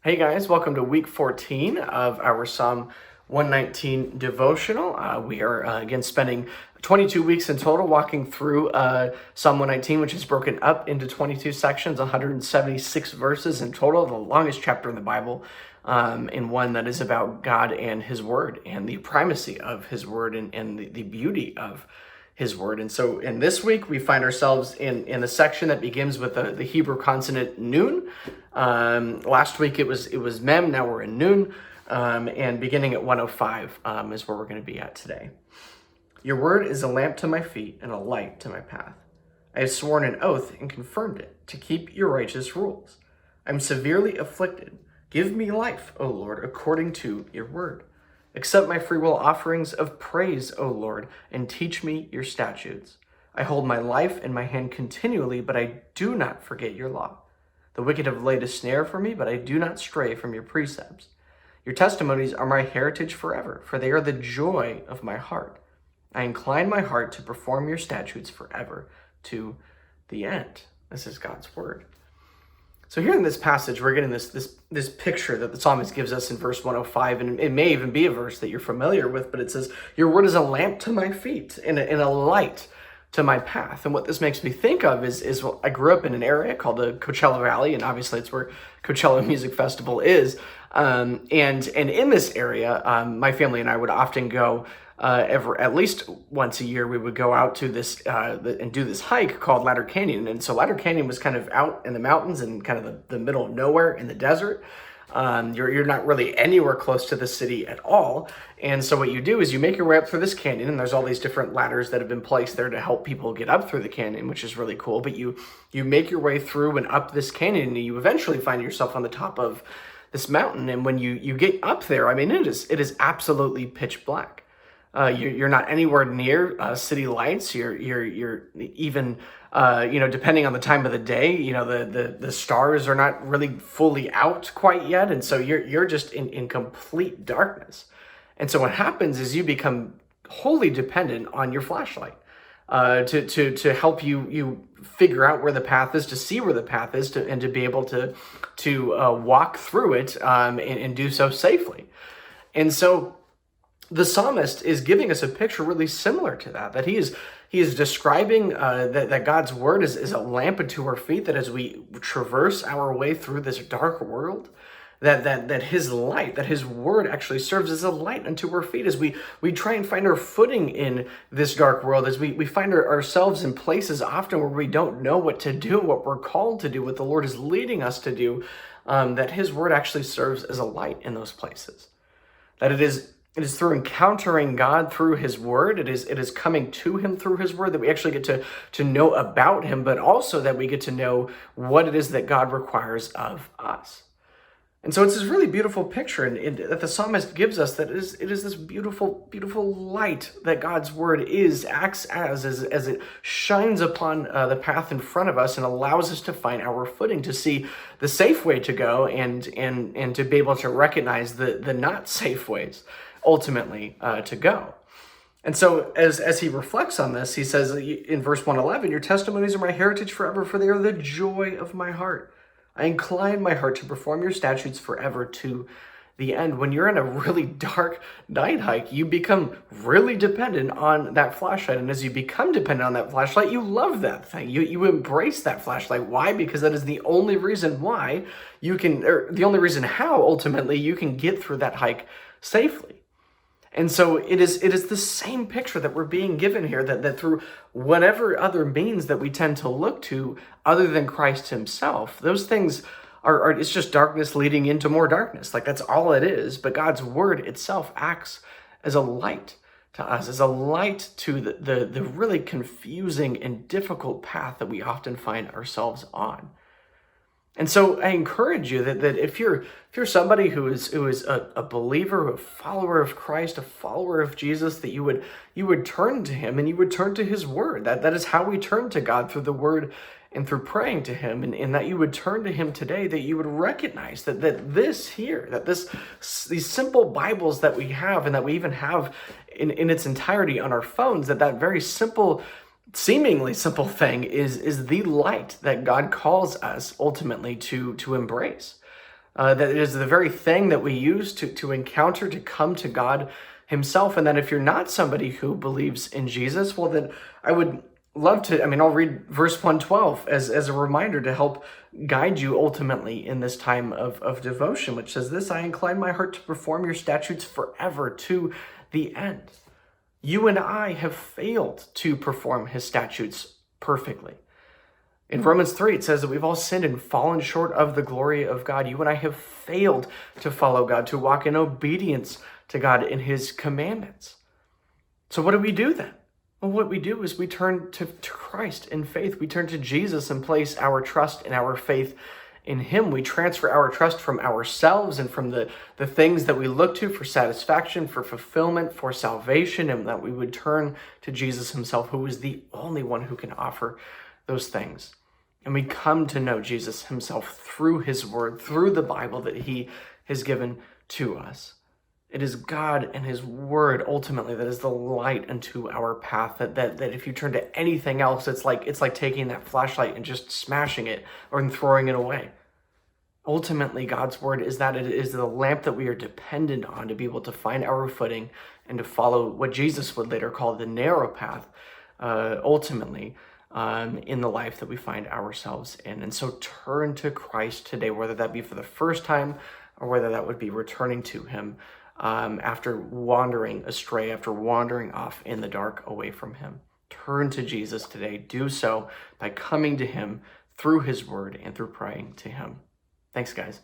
Hey guys, welcome to week 14 of our Psalm 119 devotional. We are again spending 22 weeks in total walking through Psalm 119, which is broken up into 22 sections, 176 verses in total, the longest chapter in the Bible, and one that is about God and His Word and the primacy of His Word and the beauty of His Word. And so in this week, we find ourselves in a section that begins with the Hebrew consonant nun. Last week it was mem, now we're in nun, and beginning at 105 is where we're going to be at today. Your word is a lamp to my feet and a light to my path. I have sworn an oath and confirmed it to keep your righteous rules. I'm severely afflicted. Give me life, O Lord, according to your word. Accept my freewill offerings of praise, O Lord, and teach me your statutes. I hold my life in my hand continually, but I do not forget your law. The wicked have laid a snare for me, but I do not stray from your precepts. Your testimonies are my heritage forever, for they are the joy of my heart. I incline my heart to perform your statutes forever to the end. This is God's word. So here in this passage, we're getting this picture that the psalmist gives us in verse 105, and it may even be a verse that you're familiar with, but it says, your word is a lamp to my feet and a light to my path. And what this makes me think of is well, I grew up in an area called the Coachella Valley, and obviously it's where Coachella Music Festival is. And in this area, my family and I would often go at least once a year. We would go out to this and do this hike called Ladder Canyon. And so Ladder Canyon was kind of out in the mountains and kind of the middle of nowhere in the desert. You're not really anywhere close to the city at all. And so what you do is you make your way up through this canyon, and there's all these different ladders that have been placed there to help people get up through the canyon, which is really cool. But you make your way through and up this canyon, and you eventually find yourself on the top of this mountain. And when you get up there, I mean, it is absolutely pitch black. You're not anywhere near city lights. You're even depending on the time of the day, the stars are not really fully out quite yet, and so you're just in complete darkness. And so what happens is you become wholly dependent on your flashlight to help you figure out where the path is, to see where the path is, and to be able to walk through it and do so safely. And so the psalmist is giving us a picture really similar to that he is describing that God's word is a lamp unto our feet, that as we traverse our way through this dark world, that his light, that his word actually serves as a light unto our feet as we try and find our footing in this dark world, as we find ourselves in places often where we don't know what to do, what we're called to do, what the Lord is leading us to do, that his word actually serves as a light in those places. That it is through encountering God through his word, it is coming to him through his word that we actually get to know about him, but also that we get to know what it is that God requires of us. And so it's this really beautiful picture that the psalmist gives us, that it is this beautiful, beautiful light that God's word acts as it shines upon the path in front of us and allows us to find our footing, to see the safe way to go and to be able to recognize the not safe ways ultimately to go. And so as he reflects on this, he says in verse 111, your testimonies are my heritage forever, for they are the joy of my heart. I incline my heart to perform your statutes forever to the end. When you're in a really dark night hike, you become really dependent on that flashlight. And as you become dependent on that flashlight, you love that thing. You embrace that flashlight. Why? Because that is the only reason why you can, or the only reason how ultimately you can get through that hike safely. And so it is the same picture that we're being given here, that through whatever other means that we tend to look to other than Christ himself, those things are it's just darkness leading into more darkness. Like, that's all it is. But God's word itself acts as a light to us, as a light to the really confusing and difficult path that we often find ourselves on. And so I encourage you that if you're somebody who is a believer, a follower of Christ, a follower of Jesus, that you would turn to him and you would turn to his word. That is how we turn to God, through the word and through praying to him, and that you would turn to him today, that you would recognize that these simple Bibles that we have, and that we even have in its entirety on our phones, that very simple, seemingly simple thing is the light that God calls us ultimately to embrace. that it is the very thing that we use to encounter, to come to God himself. And then if you're not somebody who believes in Jesus, well, then I would love to, I'll read verse 112 as a reminder to help guide you ultimately in this time of devotion, which says this: I incline my heart to perform your statutes forever to the end. You and I have failed to perform his statutes perfectly. In Romans 3, it says that we've all sinned and fallen short of the glory of God. You and I have failed to follow God, to walk in obedience to God in his commandments. So what do we do then? Well, what we do is we turn to Christ in faith. We turn to Jesus and place our trust and our faith in him. We transfer our trust from ourselves and from the things that we look to for satisfaction, for fulfillment, for salvation, and that we would turn to Jesus himself, who is the only one who can offer those things. And we come to know Jesus himself through his word, through the Bible that he has given to us. It is God and his word ultimately that is the light unto our path, that if you turn to anything else, it's like taking that flashlight and just smashing it or throwing it away. Ultimately, God's word is that it is the lamp that we are dependent on to be able to find our footing and to follow what Jesus would later call the narrow path, ultimately, in the life that we find ourselves in. And so turn to Christ today, whether that be for the first time or whether that would be returning to him after wandering astray, after wandering off in the dark away from him. Turn to Jesus today. Do so by coming to him through his word and through praying to him. Thanks, guys.